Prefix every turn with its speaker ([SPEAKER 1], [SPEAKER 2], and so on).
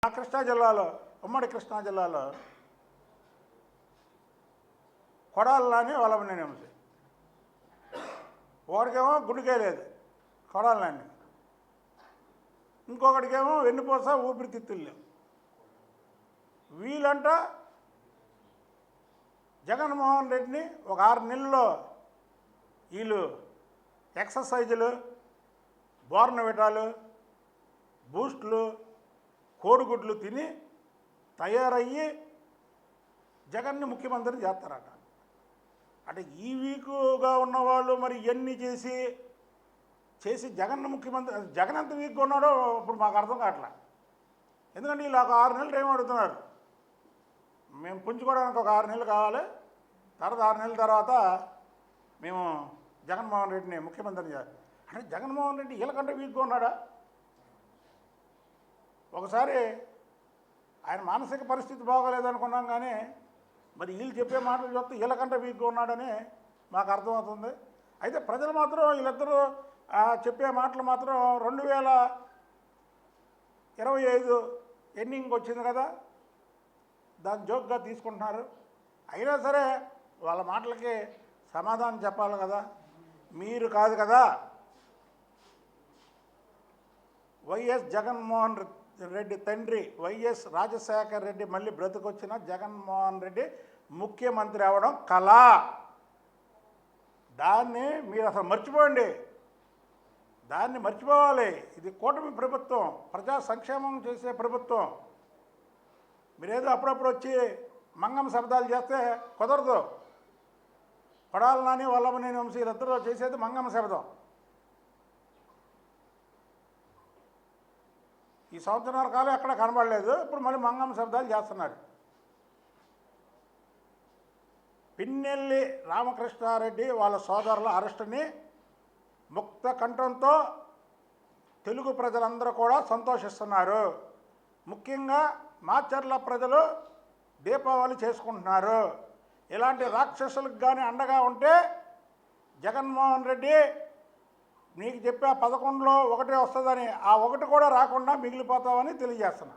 [SPEAKER 1] కృష్ణా జిల్లాలో ఉమ్మడి కృష్ణా జిల్లాలో కొడాలని వల్లభనేని వంశీ వాడికేమో గుండెకే లేదు కొడాలని, ఇంకొకటికేమో వెన్నుపూస ఊపిరితిత్తులు లేవు. వీళ్ళంట జగన్మోహన్ రెడ్డిని ఒక 6 నెలల్లో వీళ్ళు ఎక్సర్సైజులు, బోర్నవిటాలు, బూస్టులు, కోడిగుడ్లు తిని తయారయ్యి జగన్ని ముఖ్యమంత్రిని చేస్తారట. అంటే ఈ వీకుగా ఉన్నవాళ్ళు మరి ఇవన్నీ చేసి జగన్ ముఖ్యమంత్రి, జగన్ ఎంత వీక్గా ఉన్నాడో ఇప్పుడు మాకు అర్థం కావట్లా. ఎందుకంటే వీళ్ళు ఒక 6 నెలలు ఏం అడుగుతున్నారు, మేము పుంజుకోవడానికి ఒక 6 నెలలు కావాలి, తర్వాత 6 నెలల తర్వాత మేము జగన్మోహన్ రెడ్డిని ముఖ్యమంత్రిని చేయాలి. అంటే జగన్మోహన్ రెడ్డి వీళ్ళకంటే వీక్గా ఉన్నాడా? ఒకసారి ఆయన మానసిక పరిస్థితి బాగోలేదనుకున్నాం, కానీ మరి వీళ్ళు చెప్పే మాటలు చూస్తే వీళ్ళకంటే వీక్గా ఉన్నాడని మాకు అర్థమవుతుంది. అయితే ప్రజలు మాత్రం వీళ్ళిద్దరూ చెప్పే మాటలు మాత్రం 2025 ఎండింగ్ వచ్చింది కదా, దాన్ని జోక్గా తీసుకుంటున్నారు. అయినా సరే వాళ్ళ మాటలకి సమాధానం చెప్పాలి కదా. మీరు కాదు కదా వైఎస్ జగన్మోహన్ రెడ్డి తండ్రి వైఎస్ రాజశేఖర రెడ్డి మళ్ళీ బ్రతికొచ్చిన జగన్మోహన్ రెడ్డి ముఖ్యమంత్రి అవ్వడం కళ. దాన్ని మీరు అసలు మర్చిపోండి, దాన్ని మర్చిపోవాలి. ఇది కూటమి ప్రభుత్వం, ప్రజా సంక్షేమం చేసే ప్రభుత్వం. మీరేదో అప్పుడప్పుడు వచ్చి మంగం శబ్దాలు చేస్తే కుదరదు. కొడాలని వల్లభనేని వంశీ వీళ్ళిద్దరూ చేసేది మంగమ్మ శబ్దం. ఈ సంవత్సరాల కాలం ఎక్కడ కనబడలేదు, ఇప్పుడు మళ్ళీ మంగమ్మ శబ్దాలు చేస్తున్నారు. పిన్నెల్లి రామకృష్ణారెడ్డి వాళ్ళ సోదరుల అరెస్టుని ముక్త కంఠంతో తెలుగు ప్రజలందరూ కూడా సంతోషిస్తున్నారు. ముఖ్యంగా మాచర్ల ప్రజలు దీపావళి చేసుకుంటున్నారు. ఇలాంటి రాక్షసులకు కానీ అండగా ఉంటే జగన్మోహన్ రెడ్డి నీకు చెప్పే 11లో 1 వస్తుందని, ఆ 1 కూడా రాకుండా మిగిలిపోతామని తెలియజేస్తున్నా.